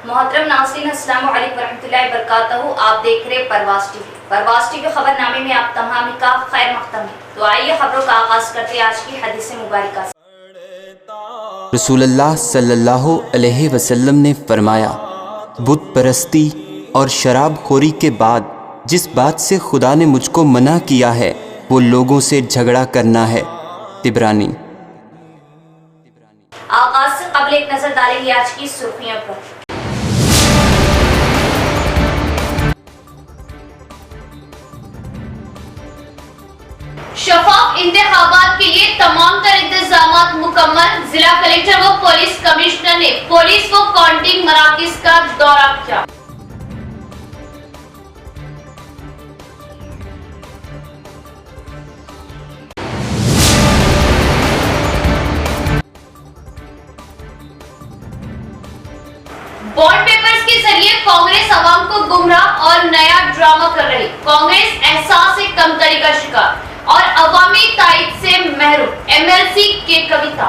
मोहतरम नाज़रीन, अस्सलाम वालेकुम रहमतुल्लाहि व बरकातहू। आप देख रहे परवाज़ टीवी। परवाज़ टीवी खबरनामे में आप तमाम का खैर मक़दम है। तो आइए खबरों का आगाज़ करते हैं आज की हदीस मुबारका से। रसूलुल्लाह सल्लल्लाहु अलैहि वसल्लम ने फरमाया, बुत परस्ती और शराब खोरी के बाद जिस बात से खुदा ने मुझको मना किया है वो लोगों से झगड़ा करना है। तिबरानी। आगाज़ से कबल एक नज़र डालेंगे आज की सुर्खियों पर। शफाफ इंतखाबात के लिए तमाम तर इंतजाम मुकम्मल। जिला कलेक्टर व पुलिस कमिश्नर ने पुलिस व काउंटिंग मराकज का दौरा किया। बॉन्ड पेपर्स के जरिए कांग्रेस अवाम को गुमराह और नया ड्रामा कर रही। कांग्रेस एहसास से कमतरी का शिकार और अवामी तायद से महरूम। एमएलसी के कविता।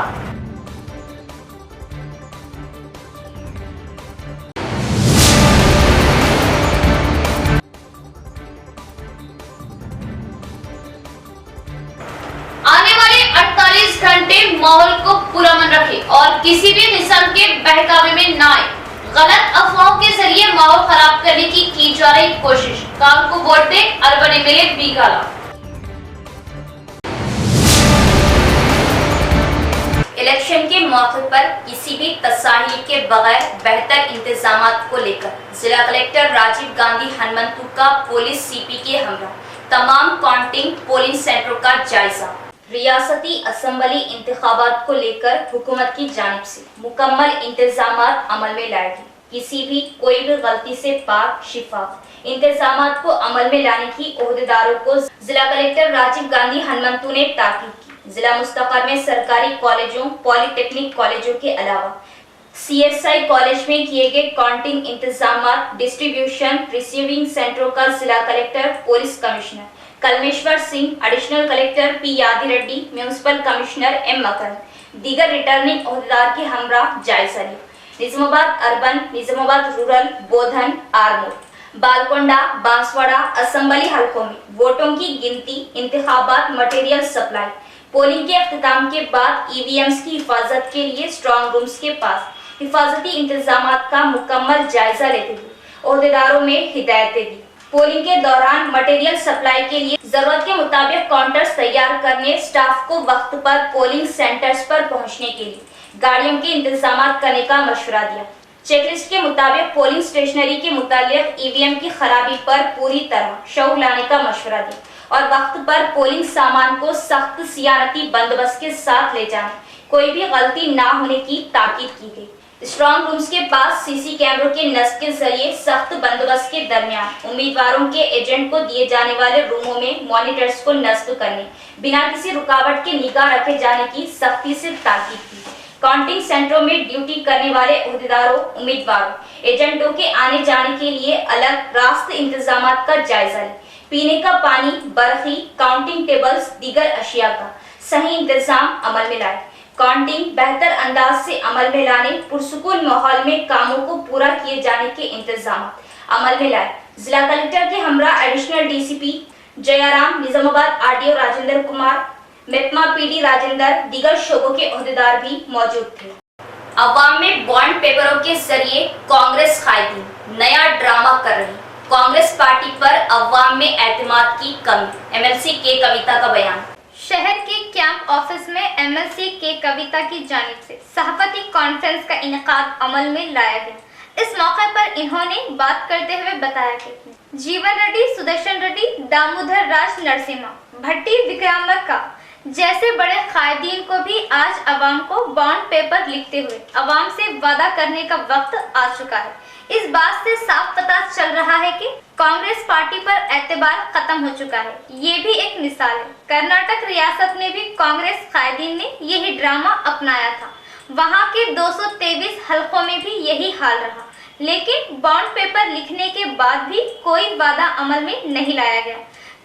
आने वाले 48 घंटे माहौल को पुरअमन रखें और किसी भी किस्म के बहकावे में ना आए। गलत अफवाहों के जरिए माहौल खराब करने की जा रही कोशिश। काम को वोट दे, अर्बन एमएलए बीगाला। इलेक्शन के मौके पर किसी भी तसाहिल के बगैर बेहतर इंतजामात को लेकर जिला कलेक्टर राजीव गांधी हनुमंतु का पुलिस सीपी के हमरा तमाम काउंटिंग पोलिंग सेंटरों का जायजा। रियासती असम्बली इंतखाबात को लेकर हुकूमत की जानिब से मुकम्मल इंतजामात अमल में लाएगी। किसी भी कोई भी गलती से पाक शिफाफ इंतजामात को अमल में लाने की ओहदेदारों को जिला कलेक्टर राजीव गांधी हनुमंतु ने ताकीद की। जिला मुस्तक़र में सरकारी कॉलेजों, पॉलिटेक्निक कॉलेजों के अलावा सीएसआई कॉलेज में किए गए काउंटिंग इंतजामात, डिस्ट्रीब्यूशन, रिसीविंग सेंटरों का जिला collector, police commissioner Kalmeshwar Singh, additional collector P यादी रेड्डी, म्यूनिसिपल कमिश्नर एम मकरम, दीगर रिटर्निंग ओहदेदार के हमरा जायजा लिया। निजामाबाद अर्बन, निजामाबाद रूरल, बोधन, आरमूर, बालकोंडा, बांसवाड़ा असेंबली हलकों में वोटों की गिनती, इंतखाबात मटेरियल सप्लाई, पोलिंग के अख्तिताम के बाद ईवीएम्स की हिफाजत के लिए स्ट्रॉन्ग रूम्स के पास हिफाजती इंतजामात का मुकम्मल जायजा लेते हुए ओहदेदारों में हिदायतें दी। पोलिंग के दौरान मटेरियल सप्लाई के लिए जरूरत के मुताबिक काउंटर्स तैयार करने, स्टाफ को वक्त पर पोलिंग सेंटर्स पर पहुंचने के लिए गाड़ियों के इंतजाम करने का मशवरा दिया। चेकलिस्ट के मुताबिक पोलिंग स्टेशनरी के मुतालिक ईवीएम की खराबी पर पूरी तरह शऊर लाने का मशवरा दिया और वक्त पर पोलिंग सामान को सख्त सियानती बंदोबस्त के साथ ले जाने, कोई भी गलती ना होने की ताकीद की गई। स्ट्रॉन्ग रूम्स के पास सीसी कैमरों के नस्ब के जरिए सख्त बंदोबस्त के दरमियान उम्मीदवारों के एजेंट को दिए जाने वाले रूमों में मॉनिटर्स को नस्ब करने, बिना किसी रुकावट के निगाह रखे जाने की सख्ती से ताकीद की। काउंटिंग सेंटरों में ड्यूटी करने वाले ओहदेदारों, उम्मीदवारों, एजेंटों के आने जाने के लिए अलग रास्त इंतजाम का जायजा लें। पीने का पानी, बरखी, काउंटिंग टेबल्स, दीगर अशिया का सही इंतजाम अमल में लाए। काउंटिंग बेहतर अंदाज से अमल में लाने, पुरसुकून माहौल में कामों को पूरा किए जाने के इंतजाम अमल में लाए। जिला कलेक्टर के हमरा additional DCP Jayaram, Nizamabad RDO Rajendra Kumar, MEPMA PD Rajendra, दीगर शोबों के ओहदेदार भी मौजूद थे। अवाम में बॉन्ड पेपरों के जरिए कांग्रेस कायदीन नया ड्रामा कर रही। कांग्रेस पार्टी पर अवाम में एतमाद की कमी। एमएलसी के कविता का बयान। शहर के कैंप ऑफिस में एमएलसी के कविता की जानिब से सहाफती कॉन्फ्रेंस का इनेकाद अमल में लाया गया। इस मौके पर इन्होंने बात करते हुए बताया कि जीवन रेड्डी, सुदर्शन रेड्डी, दामोदर राज नरसिम्हा, भट्टी विक्रमार्का जैसे बड़े कायदीन को भी आज अवाम को बॉन्ड पेपर लिखते हुए अवाम से वादा करने का वक्त आ चुका है। इस बात से साफ पता चल रहा है कि कांग्रेस पार्टी पर एतबार खत्म हो चुका है। ये भी एक मिसाल है। कर्नाटक रियासत में भी कांग्रेस कायदीन ने यही ड्रामा अपनाया था। वहां के 223 हलकों में भी यही हाल रहा, लेकिन बॉन्ड पेपर लिखने के बाद भी कोई वादा अमल में नहीं लाया गया।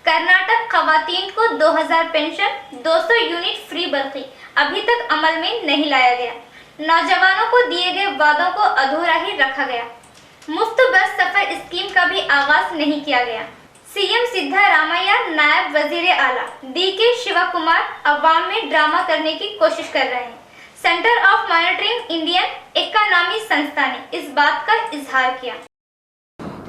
कर्नाटक खवातीन को 2000 पेंशन, 200 यूनिट फ्री बरकी अभी तक अमल में नहीं लाया गया। नौजवानों को दिए गए वादों को अधूरा ही रखा गया। मुफ्त बस सफर स्कीम का भी आगाज नहीं किया गया। सीएम सिद्धारामैया, नायब वजीर आला DK शिवा कुमार अवाम में ड्रामा करने की कोशिश कर रहे हैं। Centre of monitoring Indian Ekka नामी संस्था ने इस बात का इजहार किया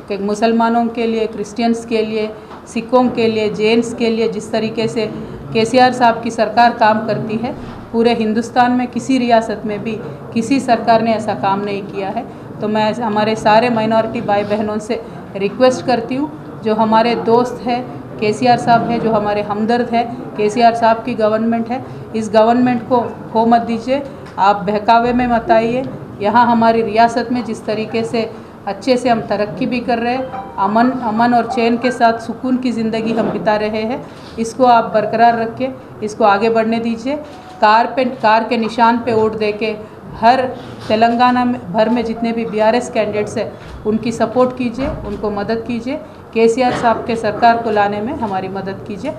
कि मुसलमानों के लिए, क्रिश्चियंस के लिए, सिखों के लिए, जैन्स के लिए जिस तरीके से KCR साहब की सरकार काम करती है, पूरे हिंदुस्तान में किसी रियासत में भी किसी सरकार ने ऐसा काम नहीं किया है। तो मैं हमारे सारे माइनॉरिटी भाई बहनों से रिक्वेस्ट करती हूँ, जो हमारे दोस्त है KCR साहब है, जो हमारे हमदर्द है, KCR साहब की गवर्नमेंट है, इस गवर्नमेंट को खो मत दीजिए, आप बहकावे में मत आइए। यहाँ हमारी रियासत में जिस तरीके से अच्छे से हम तरक्की भी कर रहे हैं, अमन और चैन के साथ सुकून की ज़िंदगी हम बिता रहे हैं, इसको आप बरकरार रखिए, इसको आगे बढ़ने दीजिए। कार के निशान पे वोट देके हर तेलंगाना में भर में जितने भी BRS कैंडिडेट्स हैं उनकी सपोर्ट कीजिए, उनको मदद कीजिए, KCR साहब के सरकार को लाने में हमारी मदद कीजिए।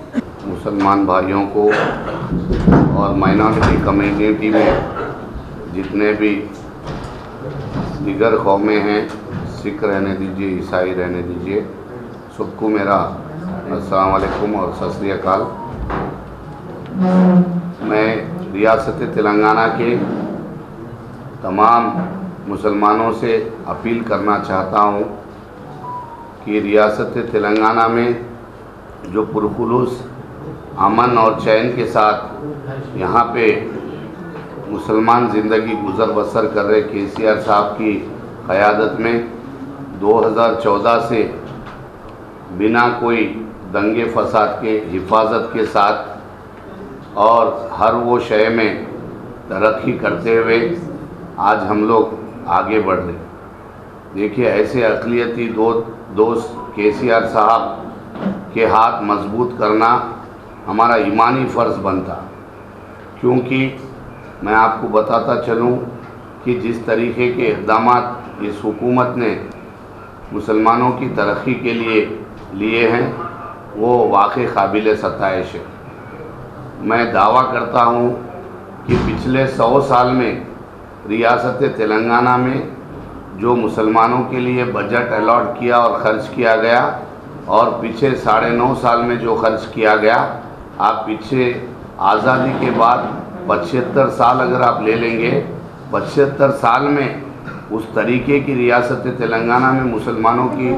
मुसलमान भाइयों को और माइनॉरिटी कम्युनिटी में जितने भी दीगर कौमें हैं, सिख रहने दीजिए, ईसाई रहने दीजिए, सबको मेरा अस्सलाम वालेकुम और सत श्री अकाल। मैं रियासत तेलंगाना के तमाम मुसलमानों से अपील करना चाहता हूँ कि रियासत तेलंगाना में जो पुरखुलूस अमन और चैन के साथ यहाँ पे मुसलमान ज़िंदगी गुज़र बसर कर रहे KCR साहब की क़यादत में 2014 से बिना कोई दंगे फसाद के हिफाजत के साथ और हर वो शय में तरक्की करते हुए आज हम लोग आगे बढ़ रहे। देखिए, ऐसे अक़लियती दोस्त KCR साहब के हाथ मजबूत करना हमारा ईमानी फ़र्ज़ बनता, क्योंकि मैं आपको बताता चलूं कि जिस तरीके के इक़दामात इस हुकूमत ने मुसलमानों की तरक्की के लिए हैं वो वाक़ई काबिल सताइश है। मैं दावा करता हूं कि पिछले 100 साल में रियासत तेलंगाना में जो मुसलमानों के लिए बजट अलॉट किया और ख़र्च किया गया, और पीछे 9.5 साल में जो खर्च किया गया, आप पीछे आज़ादी के बाद 75 साल अगर आप ले लेंगे, 75 साल में उस तरीके की रियासत तेलंगाना में मुसलमानों की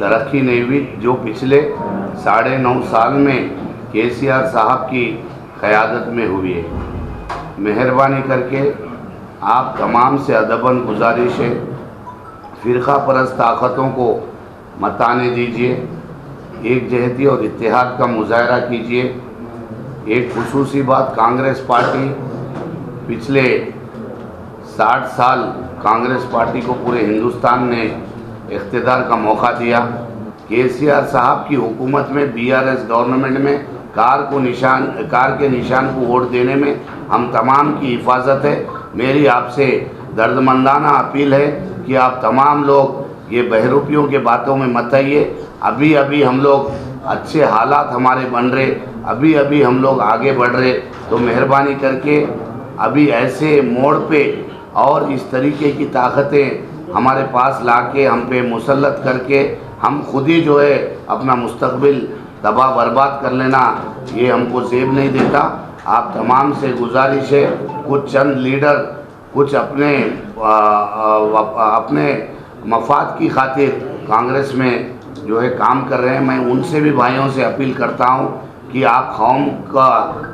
तरक्की नहीं हुई जो पिछले 9.5 साल में KCR साहब की क़यादत में हुई है। मेहरबानी करके आप तमाम से अदबन गुजारिश है, फ़िरक़ा परस्त ताकतों को मत आने दीजिए, एकजहती और इत्तेहाद का मुज़ाहरा कीजिए। एक खुसूसी बात, कांग्रेस पार्टी पिछले 60 साल कांग्रेस पार्टी को पूरे हिंदुस्तान ने इख्तिदार का मौका दिया। KCR साहब की हुकूमत में BRS गवर्नमेंट में कार के निशान को वोट देने में हम तमाम की हिफाजत है। मेरी आपसे दर्दमंदाना अपील है कि आप तमाम लोग ये बहरूपियों के बातों में मत आइए। अभी अभी हम लोग अच्छे हालात हमारे बन रहे, अभी अभी हम लोग आगे बढ़ रहे, तो मेहरबानी करके अभी ऐसे मोड़ पे और इस तरीके की ताकतें हमारे पास लाके हम पे मुसल्लत करके हम खुद ही जो है अपना मुस्तकबिल तबाह बर्बाद कर लेना, ये हमको ज़ेब नहीं देता। आप तमाम से गुजारिश है, कुछ चंद लीडर कुछ अपने मफाद की खातिर कांग्रेस में जो है काम कर रहे हैं। मैं उनसे भी भाइयों से अपील करता हूं कि आप कौम का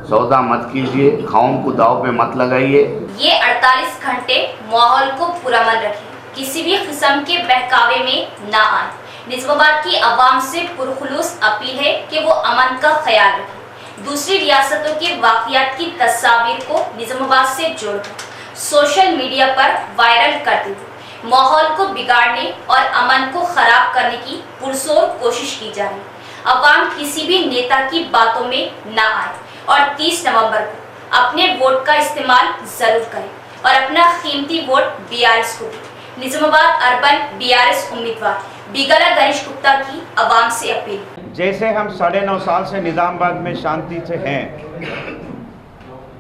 सौदा मत कीजिए, कौम को दाव पे मत लगाइए। ये 48 घंटे माहौल को पुरअमन रखें, किसी भी किस्म के बहकावे में ना आए। निज़ामाबाद की आवाम से पुरखुलूस अपील है कि वो अमन का ख्याल रखें। दूसरी रियासतों के वाक़ियात की तस्वीर को निज़ामाबाद से जोड़कर सोशल मीडिया पर वायरल करते हुए माहौल को बिगाड़ने और अमन को खराब करने की पुरजोर कोशिश की जा रही है। अवाम किसी भी नेता की बातों में ना आए और 30 नवंबर को अपने वोट का इस्तेमाल जरूर करें और अपना कीमती वोट BRS को दें। निज़ामाबाद अर्बन BRS उम्मीदवार बिगला गणेश गुप्ता की आवाम से अपील। जैसे हम 9.5 साल से निज़ामाबाद में शांति से हैं,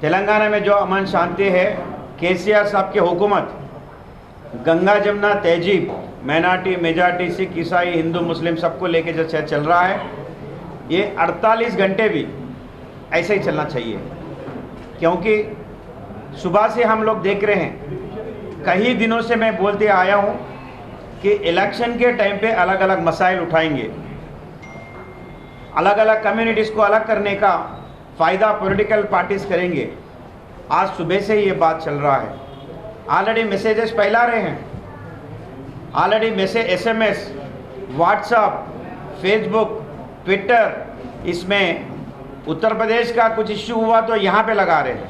तेलंगाना में जो अमन शांति है केसीआर साहब की हुकूमत गंगा जमुना तहजीब माइनॉरिटी मेजॉरिटी सिख ईसाई हिंदू मुस्लिम सबको लेके जो चल रहा है, ये 48 घंटे भी ऐसे ही चलना चाहिए। क्योंकि सुबह से हम लोग देख रहे हैं, कई दिनों से मैं बोलते आया हूँ कि इलेक्शन के टाइम पे अलग अलग मसाइल उठाएंगे, अलग अलग कम्युनिटीज़ को अलग करने का फ़ायदा पॉलिटिकल पार्टीज करेंगे। आज सुबह से ये बात चल रहा है, ऑलरेडी मैसेजेस फैला रहे हैं, already message SMS WhatsApp Facebook Twitter, इसमें उत्तर प्रदेश का कुछ इश्यू हुआ तो यहाँ पे लगा रहे हैं।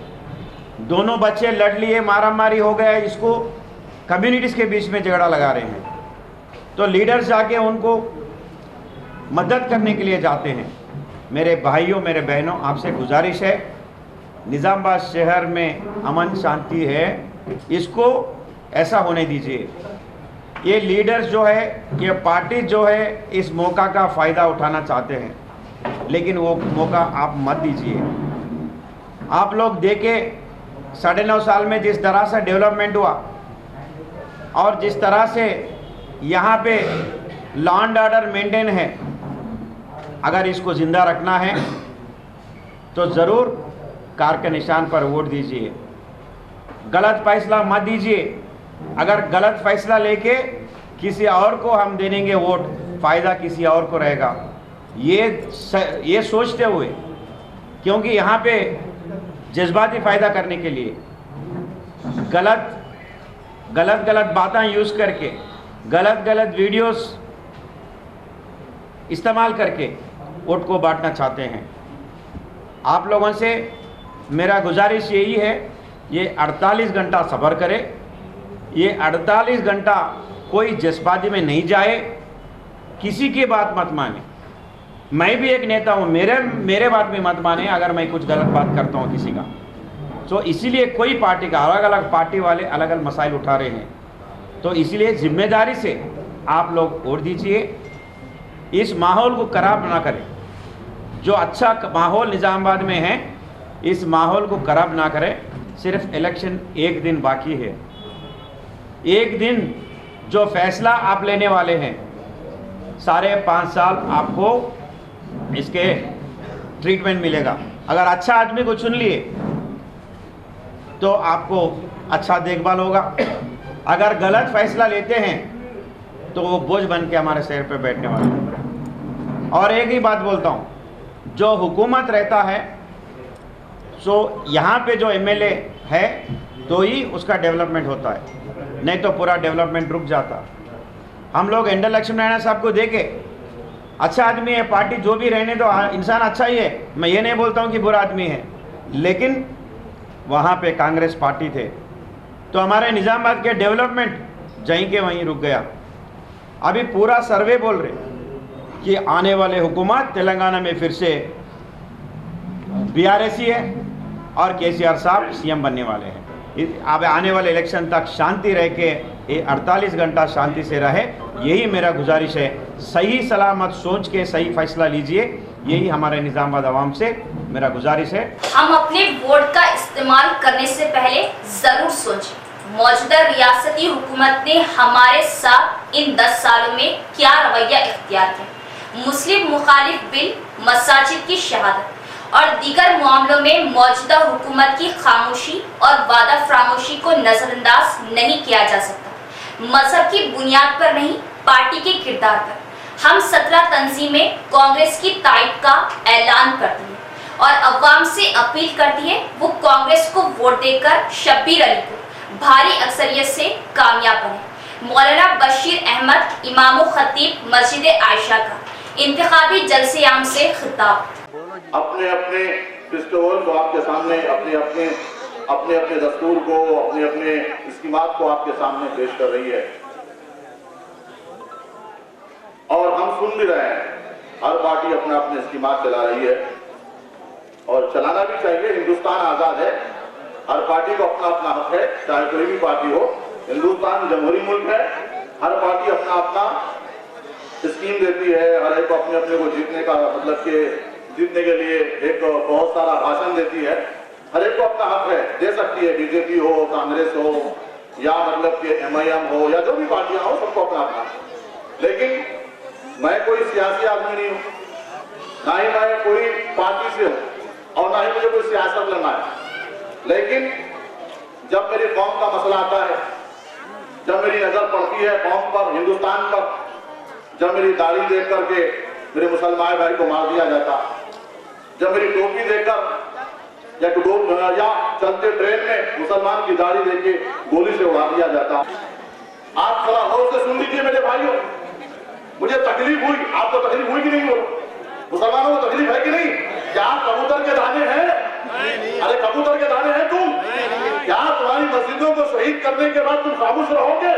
दोनों बच्चे लड़ लिए, मारा मारी हो गया, इसको कम्युनिटीज़ के बीच में झगड़ा लगा रहे हैं। तो लीडर्स जाके उनको मदद करने के लिए जाते हैं। मेरे भाइयों मेरे बहनों, आपसे गुजारिश है, निज़ामाबाद शहर में अमन शांति है, इसको ऐसा होने दीजिए। ये लीडर्स जो है, ये पार्टी जो है, इस मौका का फ़ायदा उठाना चाहते हैं, लेकिन वो मौका आप मत दीजिए। आप लोग देखे 9.5 साल में जिस तरह से डेवलपमेंट हुआ और जिस तरह से यहाँ पे लॉ एंड ऑर्डर मेंटेन है, अगर इसको ज़िंदा रखना है तो ज़रूर कार के निशान पर वोट दीजिए। गलत फैसला मत दीजिए। अगर गलत फैसला लेके किसी और को हम दे देंगे वोट, फ़ायदा किसी और को रहेगा, ये सोचते हुए, क्योंकि यहाँ पे जज्बाती फ़ायदा करने के लिए गलत बातें यूज़ करके, गलत वीडियोस इस्तेमाल करके वोट को बांटना चाहते हैं। आप लोगों से मेरा गुजारिश यही है, ये 48 घंटा सब्र करे, ये 48 घंटा कोई जज्बाती में नहीं जाए, किसी की बात मत माने। मैं भी एक नेता हूँ, मेरे बात में मत माने अगर मैं कुछ गलत बात करता हूँ किसी का। तो इसीलिए कोई पार्टी का अलग अलग पार्टी वाले अलग अलग मसाइल उठा रहे हैं, तो इसीलिए जिम्मेदारी से आप लोग वोट दीजिए। इस माहौल को खराब ना करें। जो अच्छा माहौल निज़ामाबाद में है, इस माहौल को खराब ना करें। सिर्फ इलेक्शन एक दिन बाकी है, एक दिन जो फैसला आप लेने वाले हैं, सारे 5 साल आपको इसके ट्रीटमेंट मिलेगा। अगर अच्छा आदमी को चुन लिए तो आपको अच्छा देखभाल होगा, अगर गलत फैसला लेते हैं तो वो बोझ बन के हमारे शहर पे बैठने वाले हैं। और एक ही बात बोलता हूँ, जो हुकूमत रहता है सो यहाँ पे जो MLA है तो ही उसका डेवलपमेंट होता है, नहीं तो पूरा डेवलपमेंट रुक जाता। हम लोग एंडल लक्ष्मी नारायण साहब को देखे, अच्छा आदमी है, पार्टी जो भी रहने दो, इंसान अच्छा ही है, मैं ये नहीं बोलता हूँ कि बुरा आदमी है, लेकिन वहाँ पे कांग्रेस पार्टी थे तो हमारे निज़ामाबाद के डेवलपमेंट जहीं के वहीं रुक गया। अभी पूरा सर्वे बोल रहे कि आने वाले हुकूमत तेलंगाना में फिर से BRS ही है और केसीआर साहब CM बनने वाले हैं। अब आने वाले इलेक्शन तक शांति रह के, ये 48 घंटा शांति से रहे, यही मेरा गुजारिश है। सही सलामत सोच के सही फैसला लीजिए, यही हमारे निज़ामाबाद आवाम से मेरा गुजारिश है। हम अपने वोट का इस्तेमाल करने से पहले जरूर सोचें, मौजूदा रियासती हुकूमत ने हमारे साथ इन 10 सालों में क्या रवैया इख्तियार किया। मुस्लिम मुखालिफ बिल, मसाजिद की शहादत और दीगर मामलों में मौजूदा हुकूमत की खामोशी और वादा फरामोशी को नजरअंदाज नहीं किया जा सकता। मजहब की बुनियाद पर नहीं, पार्टी के किरदार पर। हम 17 तंजीमें कांग्रेस की तायद का ऐलान करती है और अवाम से अपील करती है वो कांग्रेस को वोट देकर शब्बीर अली को भारी अक्सरियत से कामयाब बने। मौलाना बशीर अहमद इमाम खतीब मस्जिद आयशा का इंतखाबी जलसे आम से खिताब। अपने अपने फेस्टिवल को आपके सामने, अपने अपने दस्तूर को, अपने अपने स्कीमात को आपके सामने पेश कर रही है और हम सुन भी रहे हैं। हर पार्टी अपने अपने स्कीमात चला रही है और चलाना भी चाहिए। हिंदुस्तान आज़ाद है, हर पार्टी को अपना अपना हक है, चाहे कोई भी पार्टी हो। हिंदुस्तान जमहूरी मुल्क है, हर पार्टी अपना अपना स्कीम देती है, हर एक को अपने अपने को जीतने का मतलब कि जीतने के लिए एक बहुत सारा भाषण देती है। हर एक को अपना हक है, दे सकती है, बीजेपी हो, कांग्रेस हो, या मतलब कि MIM हो, या जो भी पार्टियां हो, सबको अपना अपना। लेकिन मैं कोई सियासी आदमी नहीं हूं, ना ही मैं कोई पार्टी से हूं और ना ही मुझे कोई सियासत लड़ना है। लेकिन जब मेरी कौम का मसला आता है, जब मेरी नजर पड़ती है कौम पर, हिंदुस्तान पर, जब मेरी दाढ़ी देख करके मेरे मुसलमान भाई को मार दिया जाता, जब मेरी टोपी देखकर या चलते ट्रेन में मुसलमान की दाढ़ी देख के गोली से उड़ा दिया जाता। आप थोड़ा गौर से सुन लीजिए मेरे भाइयों, मुझे तकलीफ हुई, आपको तकलीफ हुई कि नहीं हो? मुसलमानों को तकलीफ है कि नहीं? क्या कबूतर के दाने हैं? अरे कबूतर के दाने हैं तुम? क्या तुम्हारी मस्जिदों को शहीद करने के बाद तुम खामोश रहोगे?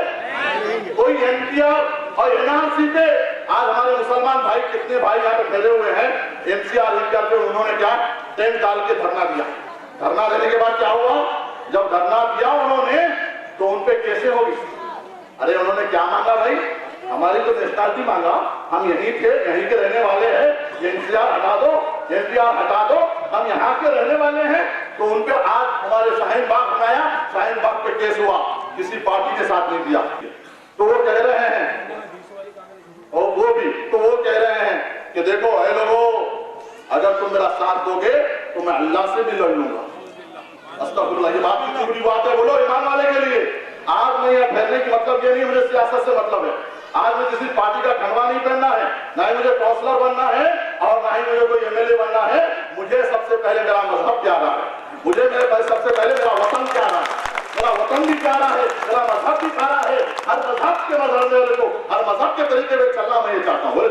कोई NTR और NRC पे आज हमारे मुसलमान भाई, कितने भाई यहाँ पे खड़े हुए हैं, NCR पे उन्होंने क्या टेंट डाल के धरना दिया। धरना देने के बाद क्या हुआ? जब धरना दिया उन्होंने तो उनपे कैसे होगी? अरे उन्होंने क्या मांगा भाई? हमारी तो नेशनलिटी मांगा, हम यहीं के रहने वाले हैं, NCR हटा दो, NPR हटा दो, हम यहाँ के रहने वाले हैं। तो उनपे आज हमारे शाहीन बाग बनाया, शाहीन बाग पे केस हुआ, किसी पार्टी ने साथ नहीं दिया। तो वो कह रहे हैं, और वो कह रहे हैं कि देखो ऐ लोगों, अगर तुम मेरा साथ दोगे तो मैं अल्लाह से भी लड़ लूंगा। अस्तगफुरुल्लाह, ये बात कितनी बड़ी बात है, बोलो ईमान वाले के लिए। आज मैं यहाँ ठहरने की मतलब ये नहीं, मुझे सियासत से मतलब है। आज मुझे किसी पार्टी का खंडवा नहीं पहनना है, ना ही मुझे काउंसलर बनना है और ना ही मुझे कोई MLA बनना है। मुझे सबसे पहले मेरा मजहब प्यारा है, मुझे सबसे पहले मेरा वतन प्यारा है, मेरा वतन भी प्यारा है, मेरा मजहब भी प्यारा है। हर मजहब के मजहब वाले को हर मजहब के तरीके में चलना मैं ये चाहता हूँ। बोले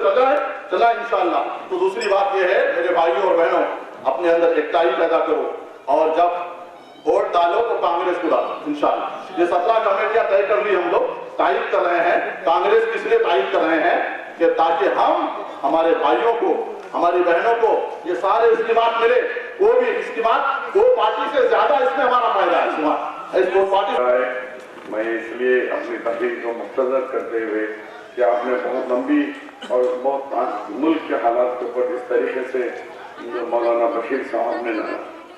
चला इंशाअल्लाह। तो दूसरी बात ये है मेरे भाइयों और बहनों, अपने अंदर एकताई पैदा करो और जब वोट डालो तो कांग्रेस को डालो इंशाअल्लाह। ये 17 कमेटियां तय कर ली, हम लोग तारीफ कर रहे हैं। कांग्रेस की इसलिए तारीफ कर रहे हैं कि ताकि हम हमारे भाइयों को, हमारी बहनों को ये सारे स्कीमात मिले। वो भी स्कीमात, वो पार्टी से ज्यादा इसमें हमारा फायदा है। इस पार्टी मैं इसलिए अपनी तकरीर को मुख्तसर करते हुए कि आपने बहुत लंबी और बहुत मुल्क के हालात के ऊपर इस तरीके से जो मौलाना बशीर साहब ने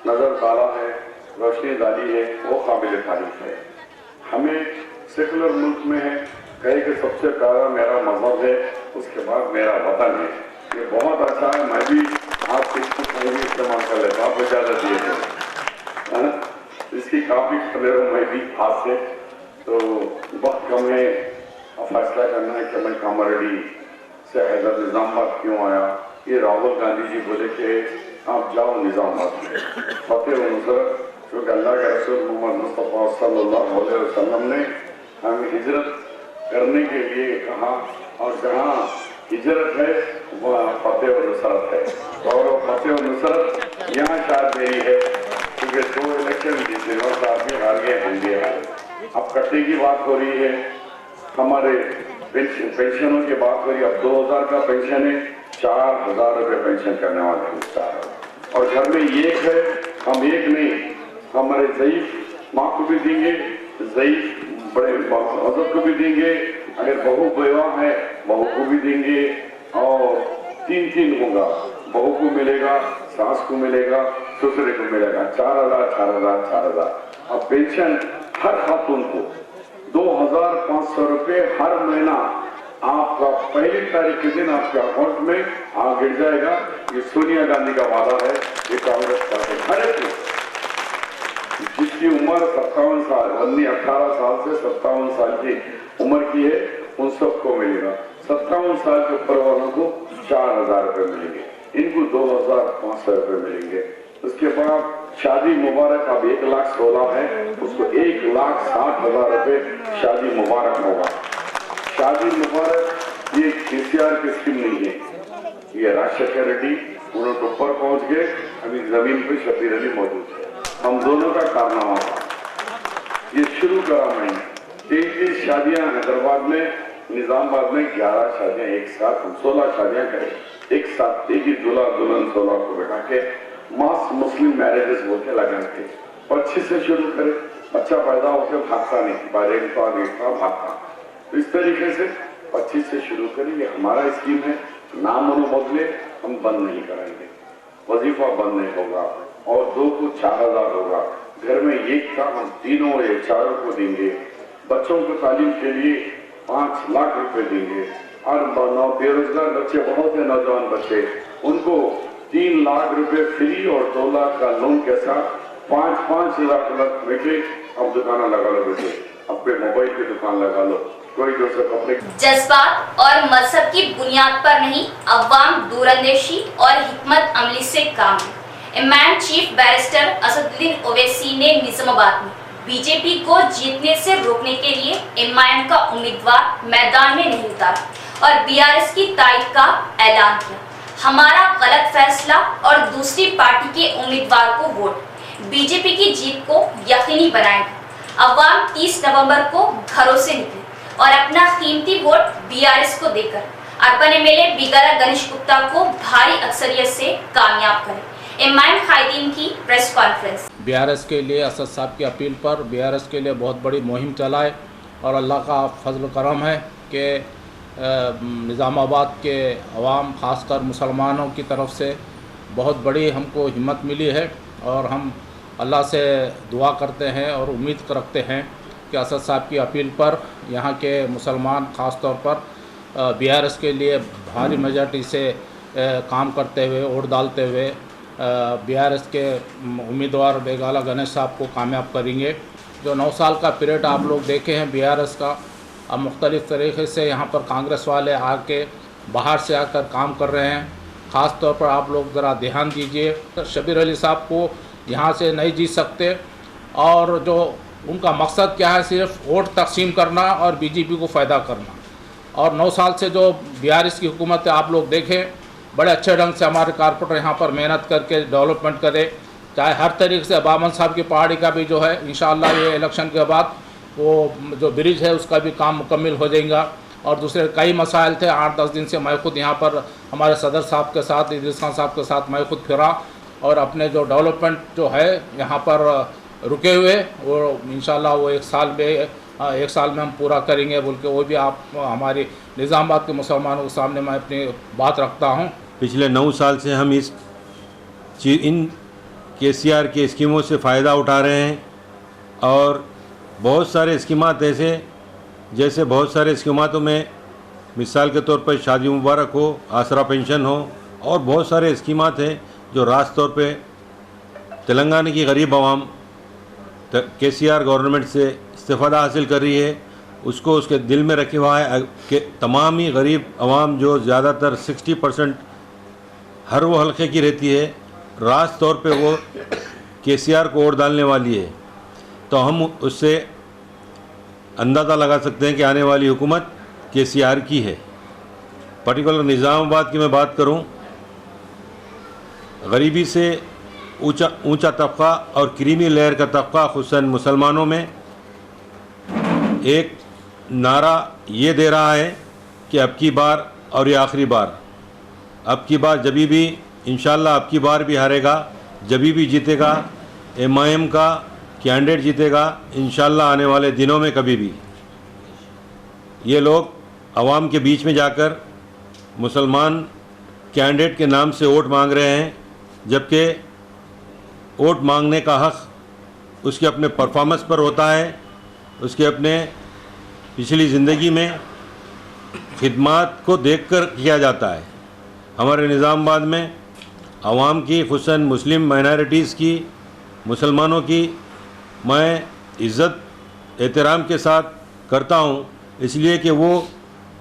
नजर डाला है, रोशनी डाली है, वो काबिल तारीफ है। हमें सेकुलर मुल्क में है, कहे कि सबसे प्यारा मेरा मजहब है, उसके बाद मेरा वतन है। ये बहुत अच्छा है। मैं भी आपसे इसको भी इस्तेमाल कर लेता हूँ, आप इजाजत दिए थे, इसकी काफी खबर हूँ मैं भी हाथ से। तो वक्त कम है, फैसला करना है कि मैं कामारेड्डी से हैदर निजामाबाद क्यों आया। ये राहुल गांधी जी बोले कि आप जाओ निजामाबाद में, फतेह व नुसरत, क्योंकि अल्लाह के रसूल मोहम्मद मुस्तफ़ा सल्लल्लाहु अलैहि वसल्लम ने हमें हिजरत करने के लिए कहा, और जहाँ हिजरत है वह फतेह व नुसरत है। और फतेह व नुसरत यहाँ शायद मेरी है, क्योंकि 2 इलेक्शन जीते और साथ में हार गए, हम भी हार। अब कट्टे की बात हो रही है, हमारे पेंशनों की बात हो रही है। अब 2000 का पेंशन है, 4000 रुपये पेंशन करने वाले हैं। और घर में एक है, हम एक नहीं, हमारे ज़ईफ माँ को भी देंगे, ज़ईफ बड़े हजरत को भी देंगे, अगर बहू बेवाह है बहू को भी देंगे, और 3 होगा, बहू को मिलेगा, सास को मिलेगा, ससुरे को मिलेगा। 4000। अब पेंशन हर खातून को 2500 रुपये हर महीना आपका 1 तारीख के दिन आपके अकाउंट में गिर जाएगा। ये सोनिया गांधी का वादा है, ये कांग्रेस का है। हर एक जिसकी उम्र 57 साल, 18 साल से 57 साल की उम्र की है, उन सबको मिलेगा। 57 साल के ऊपर वालों को 4000 रुपये मिलेंगे, इनको 2500 रुपये मिलेंगे। उसके बाद शादी मुबारक अब 1,16,000 है, उसको 1,60,000 रुपये शादी मुबारक होगा। शादी मुबारक ये KCR की स्कीम नहीं है, ये राजशेखर रेड्डी उन्होंने ऊपर पहुंच गए, अभी जमीन पे शब्बीर अली मौजूद है। हम दोनों का कारनामा था, ये शुरू करा मैंने। 23 शादियां हैदराबाद में, निजामाबाद में 11 शादियां एक साथ, हम 16 शादियां करें एक साथ, एक ही दूल्हा दुल्हन 16 को बैठा के मास मुस्लिम मैरिजेस बोलते लगे थे। 25 से शुरू करें, बच्चा पैदा होकर भागता नहीं, बारेंटा देखता भागता। तो इस तरीके से 25 से शुरू करें, ये हमारा स्कीम है। नाम बदले हम बंद नहीं करेंगे, वजीफा बंद नहीं होगा, और 2 को 4000 होगा। घर में एक था, हम तीनों या चारों को देंगे। बच्चों को तालीम के लिए 5 लाख रुपए देंगे। और बेरोजगार बच्चे बहुत से नौजवान बच्चे, उनको 3 लाख रुपए फ्री और 2 लाख का लोन के साथ 5-5 लाख बेटे अब दुकान लगा लो, बेटे अपने मोबाइल की दुकान लगा लो, कोई दूसरे कपड़े। जज्बात और मजहब की बुनियाद पर नहीं, अवाम दूरंदेशी और हिकमत अमली से काम है। इमाम चीफ बैरिस्टर असदुद्दीन ओवैसी ने निजामाबाद में बीजेपी को जीतने से रोकने के लिए इमाम का उम्मीदवार मैदान में नहीं उतारा और बीआरएस की तायद का ऐलान किया। हमारा गलत फैसला और दूसरी पार्टी के उम्मीदवार को वोट बीजेपी की जीत को यकीनी बनाएगा। अवाम 30 नवंबर को घरों से निकले और अपना कीमती वोट बीआरएस को देकर अर्बन एमएलए बिगारा गणेश गुप्ता को भारी अक्सरियत से कामयाब करें। इमाम कायदीन की प्रेस कॉन्फ्रेंस। बीआरएस के लिए असद साहब की अपील पर बीआरएस के लिए बहुत बड़ी मुहिम चलाए और अल्लाह का फजल करम है कि निज़ामाबाद के अवाम ख़ासकर मुसलमानों की तरफ से बहुत बड़ी हमको हिम्मत मिली है और हम अल्लाह से दुआ करते हैं और उम्मीद रखते हैं कि असद साहब की अपील पर यहाँ के मुसलमान ख़ास तौर पर बीआरएस के लिए भारी मेजॉरिटी से काम करते हुए वोट डालते हुए बीआरएस के उम्मीदवार बेगाला गणेश साहब को कामयाब करेंगे। जो 9 साल का पीरियड आप लोग देखे हैं बीआरएस का, अब मुख्तलिफ़ तरीक़े से यहाँ पर कांग्रेस वाले आके बाहर से आकर काम कर रहे हैं। ख़ास तौर पर आप लोग ज़रा ध्यान दीजिए, शबीर अली साहब को यहाँ से नहीं जीत सकते और जो उनका मकसद क्या है, सिर्फ वोट तकसीम करना और बीजेपी को फ़ायदा करना। और 9 साल से जो बीआरएस की हुकूमत है आप लोग देखें, बड़े अच्छे ढंग से हमारे कारपोरेटर यहाँ पर मेहनत करके डेवलपमेंट करे, चाहे हर तरीके से बामन साहब की पहाड़ी का भी जो है इंशाअल्लाह ये इलेक्शन के बाद वो जो ब्रिज है उसका भी काम मुकम्मल हो जाएगा। और दूसरे कई मसाइल थे, 8-10 दिन से मैं खुद यहाँ पर हमारे सदर साहब के साथ, इदरीस खान साहब के साथ मैं खुद फिरा और अपने जो डेवलपमेंट जो है यहाँ पर रुके हुए वो इंशाअल्लाह वो एक साल में हम पूरा करेंगे बोल के वो भी आप हमारी निज़ामाबाद के मुसलमानों के सामने मैं अपनी बात रखता हूँ। पिछले 9 साल से हम इन केसीआर के स्कीमों से फ़ायदा उठा रहे हैं और बहुत सारे स्कीमात जैसे बहुत सारे स्कीमातों में मिसाल के तौर पर शादी मुबारक हो, आसरा पेंशन हो और बहुत सारे स्कीमात हैं जो रास तौर पे तेलंगाना की गरीब आवाम केसीआर गवर्नमेंट से इस्तेफ़ादा हासिल कर रही है, उसको उसके दिल में रखे हुआ है कि तमाम ही गरीब आवाम जो ज़्यादातर 60% हर वो हल्के की रहती है, रास तौर पे वो केसीआर को वोट डालने वाली है। तो हम उससे अंदाज़ा लगा सकते हैं कि आने वाली हुकूमत केसीआर की है। पर्टिकुलर निज़ामाबाद की मैं बात करूं, गरीबी से ऊंचा तबका और क्रीमी लेयर का तबका खुसूसन मुसलमानों में एक नारा ये दे रहा है कि अब की बार और ये आखिरी बार, अब की बार जभी भी इंशाअल्लाह अब की बार भी हारेगा, जभी भी जीतेगा, एमआईएम का कैंडिडेट जीतेगा इंशाअल्लाह आने वाले दिनों में। कभी भी ये लोग आवाम के बीच में जाकर मुसलमान कैंडिडेट के नाम से वोट मांग रहे हैं, जबकि वोट मांगने का हक़ उसके अपने परफॉर्मेंस पर होता है, उसके अपने पिछली ज़िंदगी में खिदमात को देखकर किया जाता है। हमारे निज़ामाबाद में आवाम की खुसूसन मुस्लिम माइनॉरिटीज़ की, मुसलमानों की मैं इज़्ज़त एहतराम के साथ करता हूँ, इसलिए कि वो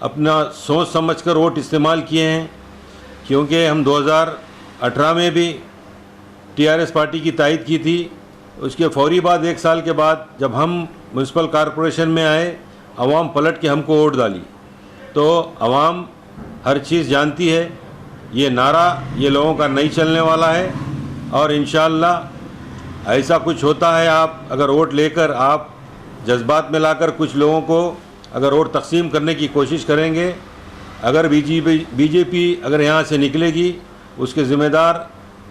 अपना सोच समझकर वोट इस्तेमाल किए हैं। क्योंकि हम 2018 में भी टीआरएस पार्टी की तायद की थी, उसके फौरी बाद 1 साल के बाद जब हम म्यूनसिपल कॉरपोरेशन में आए, आवाम पलट के हमको वोट डाली। तो आवाम हर चीज़ जानती है, ये नारा ये लोगों का नहीं चलने वाला है और इंशाअल्लाह ऐसा कुछ होता है, आप अगर वोट लेकर आप जज्बात में लाकर कुछ लोगों को अगर वोट तकसीम करने की कोशिश करेंगे, अगर बीजेपी अगर यहाँ से निकलेगी, उसके ज़िम्मेदार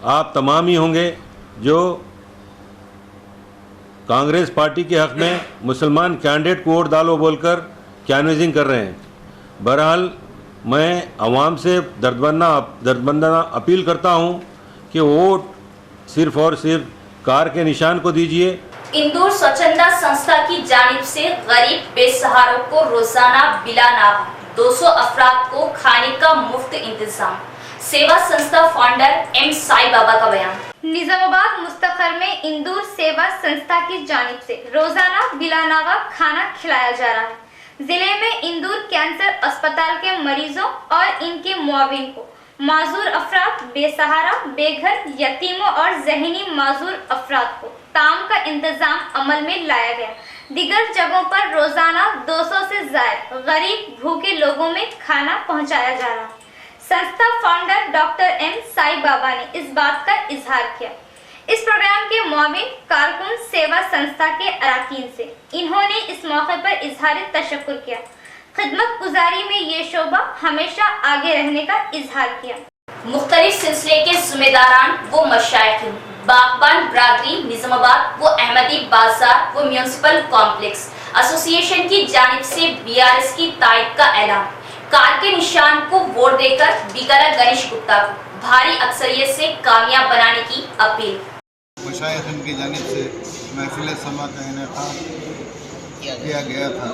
आप तमाम ही होंगे जो कांग्रेस पार्टी के हक़ में मुसलमान कैंडिडेट को वोट डालो बोलकर कैनवेजिंग कर रहे हैं। बहरहाल मैं आवाम से दर्दमंदाना अपील करता हूँ कि वोट सिर्फ और सिर्फ कार के निशान को दीजिए। इंदौर स्वच्छंदा संस्था की जानिब से गरीब बेसहारों को रोजाना बिला नागा 200 अफराद को खाने का मुफ्त इंतजाम। सेवा संस्था फाउंडर एम साई बाबा का बयान। निजामाबाद मुस्तखर में इंदौर सेवा संस्था की जानिब से रोजाना बिला नागा खाना खिलाया जा रहा है। जिले में इंदौर कैंसर अस्पताल के मरीजों और इनके मुआविन को माजूर अफराद, बेसहारा, बेघर, यतीमों और ज़हनी माजूर अफराद को ताम का इंतजाम अमल में लाया गया। दिगर जगहों पर रोजाना 200 से ज्यादा गरीब भूखे लोगों में खाना पहुंचाया जा रहा है। संस्था founder doctor M Sai Baba ने इस बात का इजहार किया। इस प्रोग्राम के मुआविन कारकुन सेवा संस्था के अरकान से इन्होंने इस मौके पर इजहार तशक्कुर किया। खिदमत गुजारी में ये शोबा हमेशा आगे रहने का इजहार किया। मुख्तलिफ सिलसिले के जिम्मेदारान व मशाइखीन, बागबान बरादरी निजामाबाद व अहमदी बाजार व म्यूनसिपल कॉम्प्लेक्स एसोसिएशन की जानिब से बीआरएस की तायद का ऐलान। कार के निशान को वोट देकर बिगरा गणेश गुप्ता को भारी अक्सरियत से कामयाब बनाने की अपील। मशाइखीन की जानिब से महफिल समा का इनेकाद किया गया था,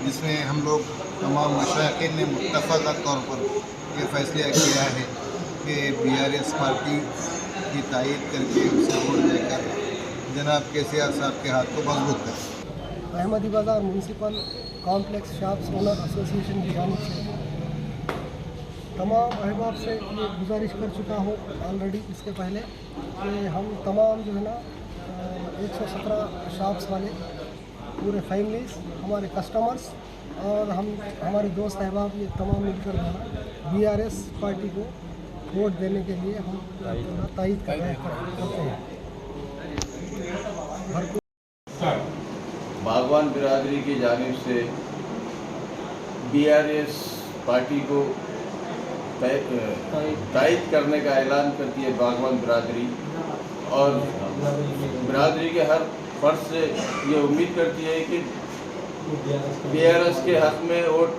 जिसमें हम लोग तमाम मशाइखीन ने मुत्तफ़क़ा तौर पर यह फैसला किया है कि बीआरएस पार्टी की तायद करके उसे वोट देकर जनाब केसीआर साहब के हाथ को मजबूत करें। अहमदी बाज़ार municipal complex shops owner association की जानिब से तमाम अहबाब से ये गुजारिश कर चुका हूँ ऑलरेडी इसके पहले कि हम तमाम जो है ना 117 शॉप्स वाले पूरे फैमिलीज, हमारे कस्टमर्स और हमारे दोस्त अहबाब ये तमाम मिलकर जो है बीआरएस पार्टी को वोट देने के लिए हम तायद करते हैं। बागवान बिरादरी की जानिब से बीआरएस पार्टी को तायद करने का ऐलान करती है बागवान बिरादरी, और बिरादरी के हर फर्ज से ये उम्मीद करती है कि बीआरएस के हक में वोट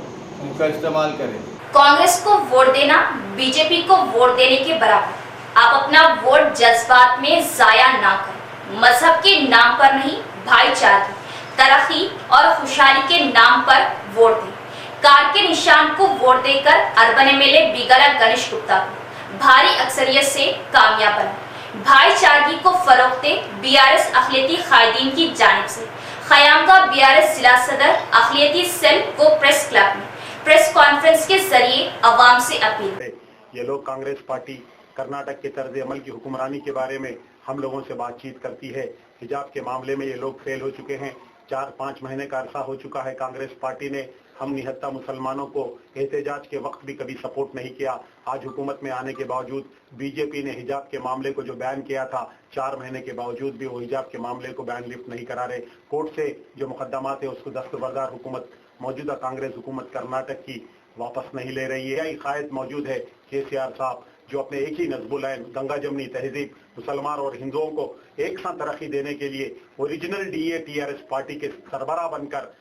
का इस्तेमाल करें। कांग्रेस को वोट देना बीजेपी को वोट देने के बराबर। आप अपना वोट जज्बात में जाया ना करें। मजहब के नाम पर नहीं, भाईचारे, तरक्की और खुशहाली के नाम पर वोट दें। कार के निशान को वोट देकर अर्बन एमएलए बिगरा गणेश गुप्ता को भारी अक्सरियत से कामयाब बनाए। भाईचारगी को फरोग दे बीआरएस अखिलती कायदीन की जानिब से खयामगाह बीआरएस जिला सदर अखिलती सेल को प्रेस क्लब में प्रेस कॉन्फ्रेंस के जरिए अवाम से अपील। ये लोग कांग्रेस पार्टी कर्नाटक के तर्ज अमल की हुक्मरानी के बारे में हम लोगों से बातचीत करती है। हिजाब के मामले में ये लोग फेल हो चुके हैं। 4-5 महीने का अरसा हो चुका है कांग्रेस पार्टी ने हम निहत्ता मुसलमानों को एहतजाज के वक्त भी कभी सपोर्ट नहीं किया। आज हुकूमत में आने के बावजूद बीजेपी ने हिजाब के मामले को जो बैन किया था, 4 महीने के बावजूद भी वो हिजाब के मामले को बैन लिफ्ट नहीं करा रहे। कोर्ट से जो मुकदमात है उसको दस्तबरदार हुकूमत मौजूदा कांग्रेस हुकूमत कर्नाटक की वापस नहीं ले रही है। कायद मौजूद है केसीआर साहब, जो अपने एक ही नज़्बुलैन गंगा जमनी तहजीब मुसलमान और हिंदुओं को एक साथ तरक्की देने के लिए ओरिजिनल DA-TRS पार्टी के सरबराह बनकर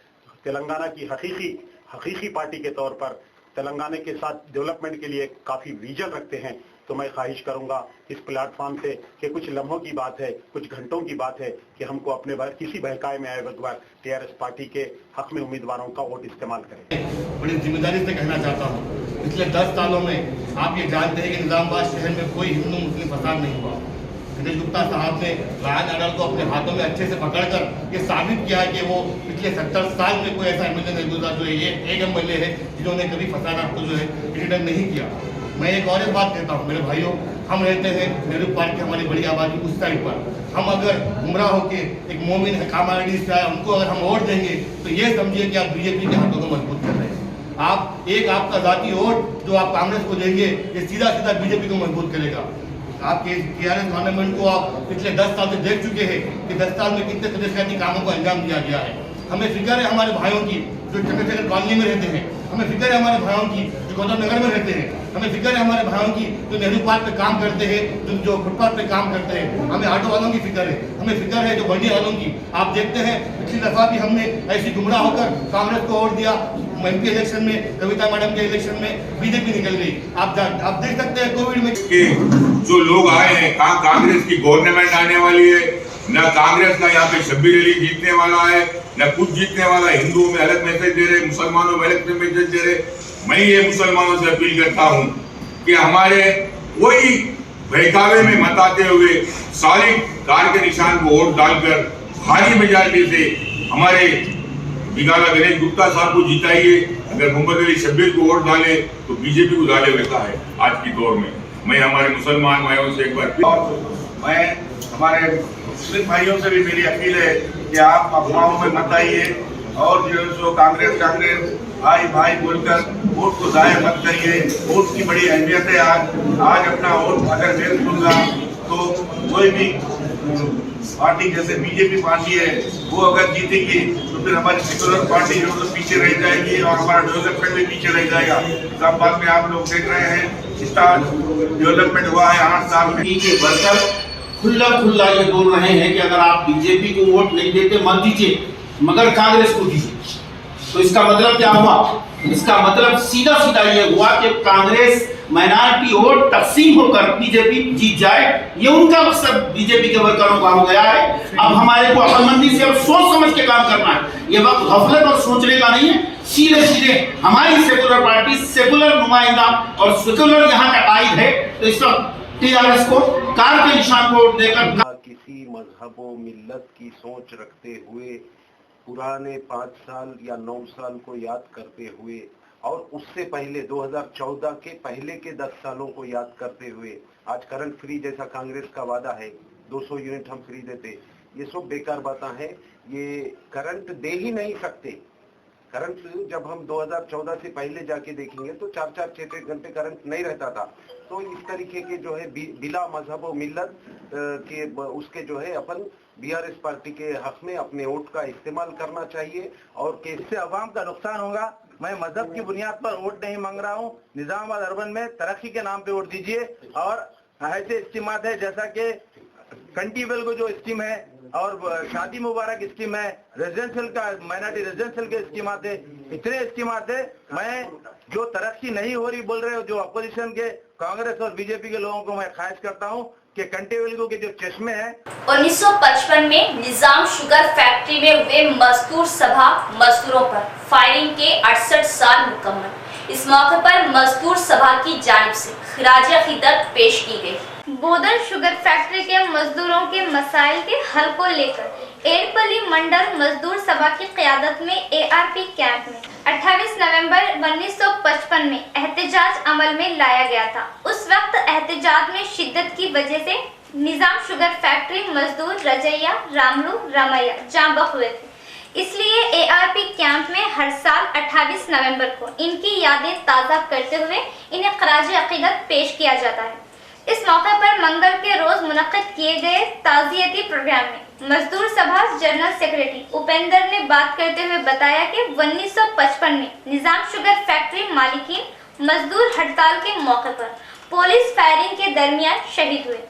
तेलंगाना की हकीकी पार्टी के तौर पर तेलंगाना के साथ डेवलपमेंट के लिए काफ़ी विजन रखते हैं। तो मैं ख्वाहिश करूंगा इस प्लेटफॉर्म से कि कुछ लम्हों की बात है, कुछ घंटों की बात है कि हमको अपने किसी बहकाए में आए बगैर TRS पार्टी के हक में उम्मीदवारों का वोट इस्तेमाल करें। बड़ी जिम्मेदारी से कहना चाहता हूँ, पिछले 10 सालों में आप ये जानते हैं कि निजामाबाद शहर में कोई हिंदू मुस्लिम फसाद नहीं हुआ। गणेश गुप्ता साहब ने लॉ एंड ऑर्डर को अपने हाथों में अच्छे से पकड़कर ये साबित किया है कि वो पिछले 70 साल में कोई ऐसा एमएलए नहीं गुजरा जो ये एक एमएलए है जिन्होंने कभी फसाद को जो है रिटर्न नहीं किया। मैं एक और बात कहता हूँ मेरे भाइयों, हम रहते हैं नेहरू पार्क की हमारी बड़ी आबादी उस साइड पर। हम अगर गुमराह होकर एक मोमिन है कामारेड्डी से आए, उनको अगर हम वोट देंगे तो ये समझिए कि आप बीजेपी के हाथों को मजबूत कर रहे हैं। आपका जाती वोट जो आप कांग्रेस को देंगे ये सीधा सीधा बीजेपी को मजबूत करेगा। आपके TRS गवर्नमेंट को आप पिछले 10 साल से देख चुके हैं कि 10 साल में कितने प्रदेश कामों को अंजाम दिया गया है। हमें फिक्र है हमारे भाइयों की जो चंद्रशेखर कॉलोनी में रहते हैं। हमें फिक्र है हमारे भाइयों की जो गौतम नगर में रहते हैं, हमें फिक्र है हमारे भाइयों की जो नेहरू पार्क पे काम करते हैं, जो फुटपाथ पे काम करते हैं, हमें ऑटो वालों की फिक्र है, हमें फिक्र है जो बंडी वालों की। आप देखते हैं पिछली दफा भी हमने ऐसी गुमराह होकर कांग्रेस को वोट दिया, एमपी इलेक्शन में कविता मैडम के इलेक्शन में बीजेपी निकल गई। आप देख सकते हैं कोविड में कि जो लोग आए हैं, कहाँ कांग्रेस की गवर्नमेंट आने वाली है, न कांग्रेस का यहाँ पे शब्बीर अली जीतने वाला है, न कुछ जीतने वाला। हिंदुओं में अलग मैसेज दे रहे, मुसलमानों में अलग मैसेज दे रहे। मैं ये मुसलमानों से अपील करता हूँ कि हमारे वही बहकावे में मत आते हुए सारी कार के निशान को वोट डालकर भारी मेजॉरिटी से हमारे बिगाला गणेश गुप्ता साहब को जिताइए। अगर मोहम्मद अली शब्बीर को वोट डाले तो बीजेपी को डाले वैसा है आज की दौर में। मैं हमारे मुसलमान भाइयों से एक बार मैं हमारे मुस्लिम भाइयों से भी मेरी अपील है कि आप अफवाहों में मत आइए और जो सो कांग्रेस भाई भाई बोलकर वोट को जाया मत करिए। वोट की बड़ी अहमियत है। आज अपना वोट अगर मैं दूंगा तो कोई भी पार्टी जैसे बीजेपी पार्टी है वो अगर जीतेगी तो फिर हमारी सेकुलर पार्टी जो तो पीछे रह जाएगी और हमारा डेवलपमेंट भी पीछे रह जाएगा। सब बात में आप लोग देख रहे हैं इतना डेवलपमेंट हुआ है 8 साल में। वर्कर खुला ये बोल रहे हैं कि अगर आप बीजेपी को वोट नहीं देते मत दीजिए, मगर कांग्रेस को दीजिए। तो इसका मतलब क्या हुआ? इसका मतलब सीधा ये हुआ कि कांग्रेस माइनॉरिटी वोट तकसीम होकर बीजेपी जीत जाए, ये उनका मकसद बीजेपी के वर्करों का हो गया है। अब हमारे को अक्लमंदी से अब सोच समझ के काम करना है। ये वक्त गफलत और सोचने का नहीं है। सीधे हमारी सेकुलर पार्टी, सेकुलर नुमाइंदा और सेकुलर यहाँ का कायद है। तो इस वक्त टीआरएस को कार के निशान को वोट देकर किसी मजहबों मिल्लत की सोच रखते हुए पुराने 5 साल या 9 साल को याद करते हुए और उससे पहले 2014 के पहले के 10 सालों को याद करते हुए आज करंट फ्री जैसा कांग्रेस का वादा है 200 यूनिट हम फ्री देते, ये सब बेकार बातें हैं। ये करंट दे ही नहीं सकते। करंट जब हम 2014 से पहले जाके देखेंगे तो 4-4, 6-6 घंटे करंट नहीं रहता था। तो इस तरीके के जो है बिला मजहब और मिल्लत के उसके जो है अपन बीआरएस पार्टी के हक में अपने वोट का इस्तेमाल करना चाहिए और इससे अवाम का नुकसान होगा। मैं मजहब की बुनियाद पर वोट नहीं मांग रहा हूँ। निजामाबाद अर्बन में तरक्की के नाम पे वोट दीजिए और ऐसे स्कीमात है जैसा कि कंटीवेल को जो स्कीम है और शादी मुबारक स्कीम है, रेजिडेंशियल का माइनॉरिटी रेजिडेंशियल के स्कीमात है, इतने स्कीमात है। मैं जो तरक्की नहीं हो रही बोल रहे हो, जो अपोजिशन के कांग्रेस और बीजेपी के लोगों को मैं ख्वाहिश करता हूँ कि कंटीवेल के जो चश्मे हैं। 1955 में निजाम शुगर फैक्ट्री में हुए मजदूर सभा मजदूरों पर फायरिंग के 68 साल मुकम्मल। इस मौके पर मजदूर सभा की जानिब से खिराज अकीदत पेश की गई। बोदल शुगर फैक्ट्री के मजदूरों के मसाइल के हल को लेकर एड़पल्ली मंडल मजदूर सभा की क़यादत में एआरपी कैंप में 28 नवंबर 1955 में एहतजाज अमल में लाया गया था। उस वक्त एहतजाज में शिद्दत की वजह से निजाम शुगर फैक्ट्री मजदूर रजैया, रामलू, रामैया जाँ बख्श हुए थे। इसलिए एआरपी कैंप में हर साल 28 नवंबर को इनकी यादें ताज़ा करते हुए इन्हें खराज अकीदत पेश किया जाता है। इस मौके पर मंगल के रोज मुनक्किद किए गए ताज़ियती प्रोग्राम में मजदूर सभा जनरल सेक्रेटरी उपेंद्र ने बात करते हुए बताया कि 1955 में निजाम शुगर फैक्ट्री मालिकीन मजदूर हड़ताल के मौके पर पुलिस फायरिंग के दरमियान शहीद हुए।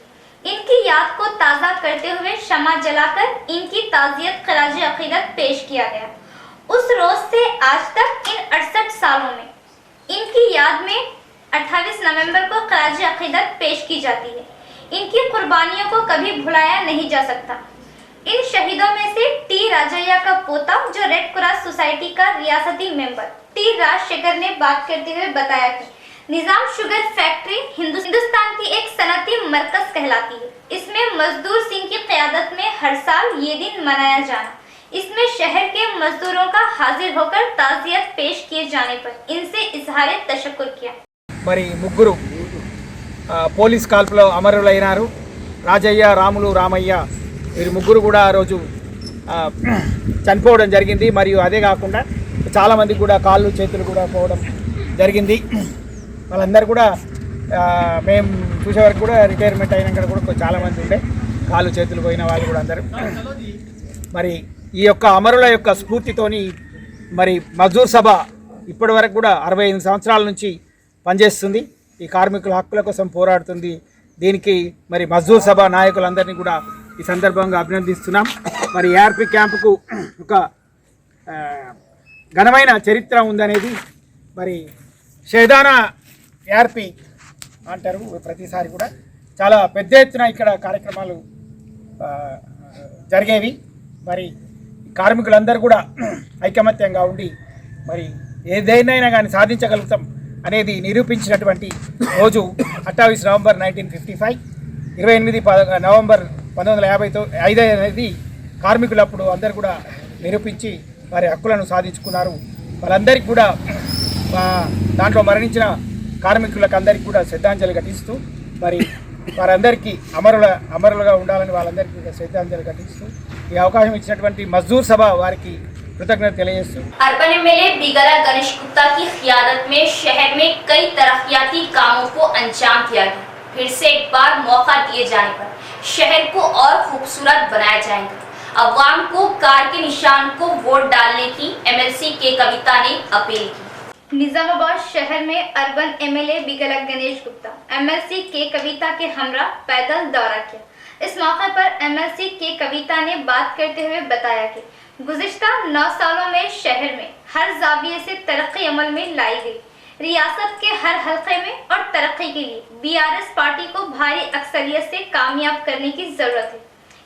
इनकी याद को ताज़ा करते हुए शमा जलाकर इनकी ताज़ियत खराज अकीदत पेश किया गया। उस रोज से आज तक इन 68 सालों में इनकी याद में 28 नवंबर को खराज अकीदत पेश की जाती है। इनकी कुर्बानियों को कभी भुलाया नहीं जा सकता। इन शहीदों में से टी राजैया का पोता जो रेड क्रॉस सोसाइटी का रियासती मेंबर टी राजशेखर ने बात करते हुए बताया कि निजाम शुगर फैक्ट्री हिंदुस्तान की एक सनती मरकज कहलाती है। इसमें मजदूर सिंह की क़यादत में हर साल ये दिन मनाया जाना, इसमें शहर के मजदूरों का हाजिर होकर ताज़ियत पेश किए जाने पर इनसे इजहार तशक्कुर किया। మరి ముగ్గురు పోలీస్ కాల్పులో అమరులైనారు। రాజయ్య, రాములు, రామయ్య వీరు ముగ్గురు కూడా ఆ రోజు చనిపోవడం జరిగింది। మరియు అదే కాకుండా చాలామంది కూడా కాళ్ళు చేతులు కూడా పోవడం జరిగింది। వాళ్ళందరూ కూడా మేము చూసే వరకు కూడా రిటైర్మెంట్ అయినాక కూడా చాలామంది ఉండే కాళ్ళు చేతులు పోయిన వాళ్ళు కూడా అందరూ। మరి ఈ యొక్క అమరుల యొక్క స్ఫూర్తితోని మరి మజ్దూర్ సభ ఇప్పటి వరకు కూడా 68 సంవత్సరాల నుంచి పనిచేస్తుంది. ఈ కార్మికుల హక్కుల కోసం పోరాడుతుంది. దీనికి మరి మజ్దూర్ సభ నాయకులందరినీ కూడా ఈ సందర్భంగా అభినందిస్తున్నాం. మరి ఏఆర్పి క్యాంపుకు ఒక ఘనమైన చరిత్ర ఉందనేది మరి షేదానా ఏఆర్పి అంటారు. ప్రతిసారి కూడా చాలా పెద్ద ఎత్తున ఇక్కడ కార్యక్రమాలు జరిగేవి. మరి కార్మికులందరూ కూడా ఐకమత్యంగా ఉండి మరి ఏదైనా కానీ సాధించగలుగుతాం అనేది నిరూపించినటువంటి రోజు 28 నవంబర్ 1955, 28 నవంబర్ 1955 అనేది కార్మికులు అప్పుడు అందరు కూడా నిరూపించి వారి హక్కులను సాధించుకున్నారు. వాళ్ళందరికీ కూడా దాంట్లో మరణించిన కార్మికులకు అందరికీ కూడా శ్రద్ధాంజలి ఘటిస్తూ మరి వారందరికీ అమరులుగా ఉండాలని వాళ్ళందరికీ శ్రద్ధాంజలి ఘటిస్తూ ఈ అవకాశం ఇచ్చినటువంటి మజ్దూర్ సభ వారికి कृतज्ञता తెలియజేస్తూ अर्बन एमएलए बिगला गणेश गुप्ता की क़ियादत में शहर में कई तरक्याती कामों को अंजाम दिया गया। फिर से एक बार मौका दिए जाने पर शहर को और खूबसूरत बनाया जाएगा। अवाम को कार के निशान को वोट डालने की एमएलसी के कविता ने अपील की। निजामाबाद शहर में urban MLA Bigala Ganesh Gupta MLC के कविता के हमरा पैदल दौरा किया। इस मौके पर एमएलसी के कविता ने बात करते हुए बताया कि गुज़िश्ता 9 सालों में शहर में हर जाविये से तरक्की अमल में लाई गई। रियासत के हर हल्के में और तरक्की के लिए बीआरएस पार्टी को भारी अक्सरियत से कामयाब करने की जरूरत है।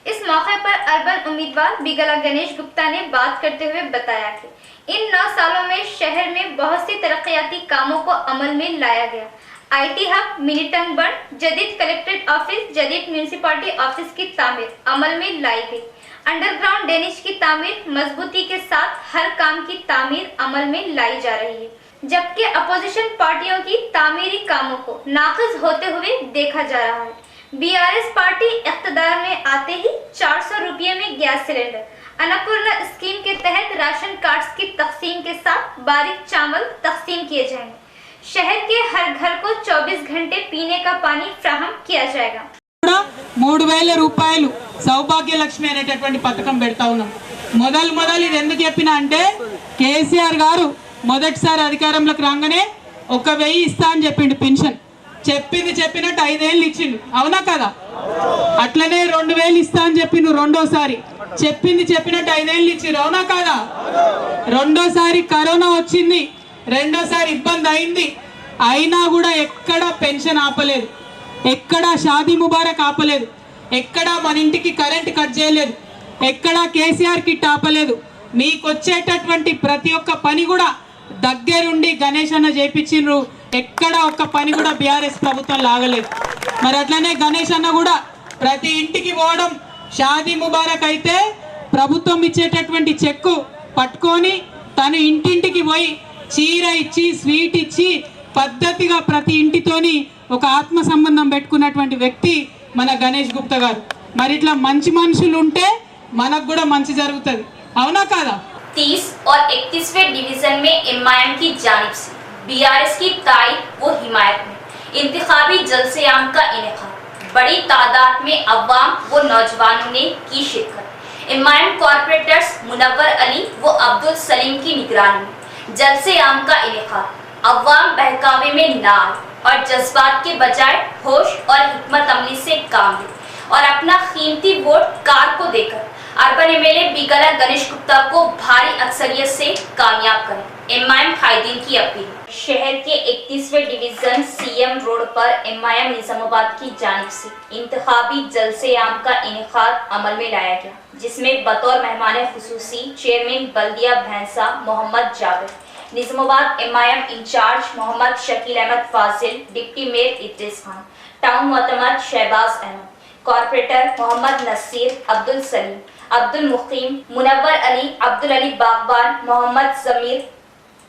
इस मौके पर अर्बन उम्मीदवार बिगला गणेश गुप्ता ने बात करते हुए बताया कि इन 9 सालों में शहर में बहुत सी तरक्याती कामों को अमल में लाया गया। आईटी हब, मिनी टंग बंद, जदीद कलेक्ट्रेट ऑफिस, जदीद म्यूनिसिपालिटी ऑफिस की तामीर अमल में लाई गई। अंडरग्राउंड ड्रेनेज की तामीर मजबूती के साथ हर काम की तामीर अमल में लाई जा रही है, जबकि अपोजिशन पार्टियों की तामीरी कामों को नाक़िस होते हुए देखा जा रहा है। बीआरएस पार्टी इक़्तिदार में आते ही 400 रुपये में गैस सिलेंडर, अन्नपूर्णा स्कीम के तहत राशन कार्ड्स की तकसीम के साथ बारीक चावल तकसीम किए जाएंगे। शहर के हर घर को 24 घंटे पीने का पानी फ्राहम किया जाएगा। 3000 రూపాయలు సౌభాగ్య లక్ష్మి అనేటటువంటి పథకం పెడతా ఉన్నాం. మొదలు ఇది ఎందుకు చెప్పినా అంటే కేసీఆర్ గారు మొదటిసారి అధికారంలోకి రాగానే 1000 ఇస్తా అని చెప్పిండు పెన్షన్. చెప్పినట్టు 5 ఏళ్ళు ఇచ్చిండు, అవునా కదా? అట్లనే 2000 ఇస్తా అని చెప్పిండు రెండోసారి. చెప్పినట్టు 5 ఏళ్ళు ఇచ్చిండు, అవునా కదా? రెండోసారి కరోనా వచ్చింది, రెండోసారి ఇబ్బంది అయింది, అయినా కూడా ఎక్కడ పెన్షన్ ఆపలేదు, ఎక్కడ షాదీ ముబారక్ ఆపలేదు, ఎక్కడ మన ఇంటికి కరెంట్ కట్ చేయలేదు, ఎక్కడ కేసీఆర్ కిట్ ఆపలేదు. మీకు వచ్చేటటువంటి ప్రతి ఒక్క పని కూడా దగ్గరుండి గణేష్ అన్న చేపించిండ్రు. ఎక్కడ ఒక్క పని కూడా బీఆర్ఎస్ ప్రభుత్వం లాగలేదు. మరి అట్లనే గణేష్ అన్న కూడా ప్రతి ఇంటికి పోవడం, షాదీ ముబారక్ అయితే ప్రభుత్వం ఇచ్చేటటువంటి చెక్కు పట్టుకొని తను ఇంటింటికి పోయి చీర ఇచ్చి స్వీట్ ఇచ్చి పద్ధతిగా ప్రతి ఇంటితోని ఒక ఆత్మ సంబంధం పెట్టుకున్నటువంటి వ్యక్తి మన గణేష్ గుప్తా గారు. మరి ఇట్లా మంచి మనుషులు ఉంటే మనకు కూడా మంచి జరుగుతుంది, అవునా కాదా? 30 और 31वें डिवीजन में एमआईएम की जानिब से बीआरएस की ताईद व हिमायत में इंतखाबी जलसे-आम का इनेकाद, बड़ी तादाद में अवाम व नौजवानों ने की शिरकत। एमआईएम कॉर्पोरेटर्स मुनव्वर अली व अब्दुल सलीम की निगरानी में जलसे-आम का इनेकाद। अवाम बहकावे में ना आए और जज्बात के बजाय होश और हिकमत अमली से काम ले और अपना कीमती वोट कार को देकर अर्बन एमएलए बिगला गणेश गुप्ता को भारी अक्सरियत से कामयाब करें। एमआईएम कायदीन की अपील। शहर के 31वें डिवीजन सीएम रोड पर एमआईएम निजामाबाद की जानिब से इंतखाबी जलसे-आम का इनेकाद अमल में लाया गया, जिसमें बतौर मेहमान खुसूसी चेयरमैन बल्दिया Bhainsa Mohammed Javed, Nizamabad MIM incharge Mohammed Shakeel Ahmed Fazil, deputy mayor Idris Khan, town मोतमद शहबाज अहमद, कॉर्पोरेटर मोहम्मद नसीर, अब्दुल सलीम, अब्दुल मुकीम, मुनव्वर अली, अब्दुल अली बागबान, मोहम्मद जमीर,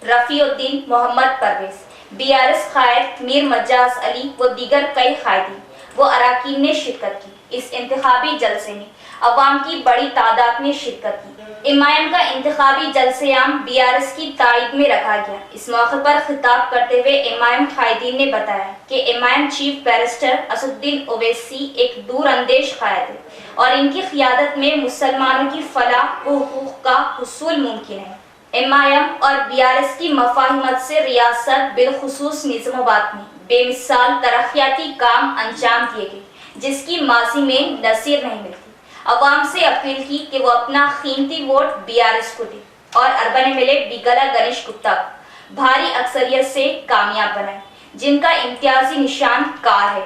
रफीउद्दीन, मोहम्मद परवेज, बीआरएस कायद मीर मजाज अली व दीगर कई कायदीन व अराकीन ने शिरकत की। इस इंतखाबी जलसे में अवाम की बड़ी तादाद में शिरकत की। एमआईएम का इंतखाबी जलसे-आम बीआरएस की ताईद में रखा गया। इस मौके पर खिताब करते हुए एमआईएम कायदीन ने बताया कि MIM chief barrister Asaduddin Owaisi एक दूरअंदेश कायद है और इनकी क़ियादत में मुसलमानों की फलाह व हुकूक का हुसूल मुमकिन है। MIM और BRS की मफाहिमत से रियासत बिलखुसूस निजामाबाद में बेमिसाल तरक्याती काम अंजाम दिए गए, जिसकी माजी में नसीर नहीं मिलती। अवाम से अपील की कि वो अपना कीमती वोट BRS को दे और अर्बन MLA बिगला गणेश गुप्ता को भारी अक्सरियत से कामयाब बनाए, जिनका इम्तियाजी निशान कार है।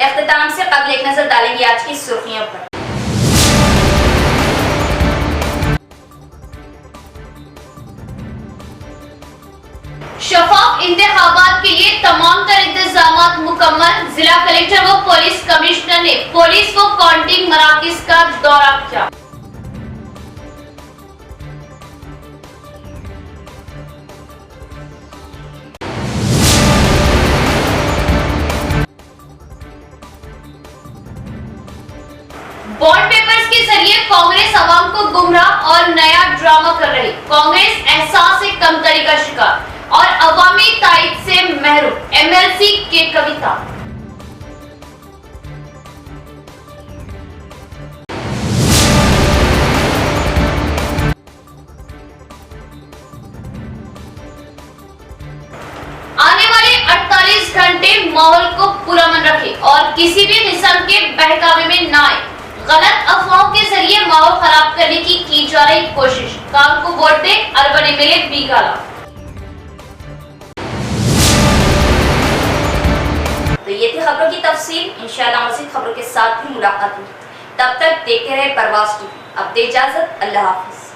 इख्तिताम से कबल एक नजर डालेंगे आज की सुर्खियों पर। शफाफ इंतखाबात के लिए तमाम तर इंतजाम मुकम्मल। जिला कलेक्टर व पुलिस कमिश्नर ने पुलिस व काउंटिंग मराकज का दौरा किया। बॉन्ड पेपर्स के जरिए कांग्रेस अवाम को गुमराह और नया ड्रामा कर रही। कांग्रेस एहसास से कमतरी का शिकार और अवामी ताईद से महरूम। MLC के कविता। आने वाले 48 घंटे माहौल को पुरअमन रखें और किसी भी किस्म के बहकावे में न आए। गलत अफवाहों के जरिए माहौल खराब करने की जा रही कोशिश। काम को वोट दे, अर्बन MLA बिगला। तो ये थी खबरों की तफसील। इंशाअल्लाह मज़ीद खबरों के साथ भी मुलाकात होगी। तब तक देखते रहे परवाज़ टीवी। अब दे इजाजत, अल्लाह हाफिज।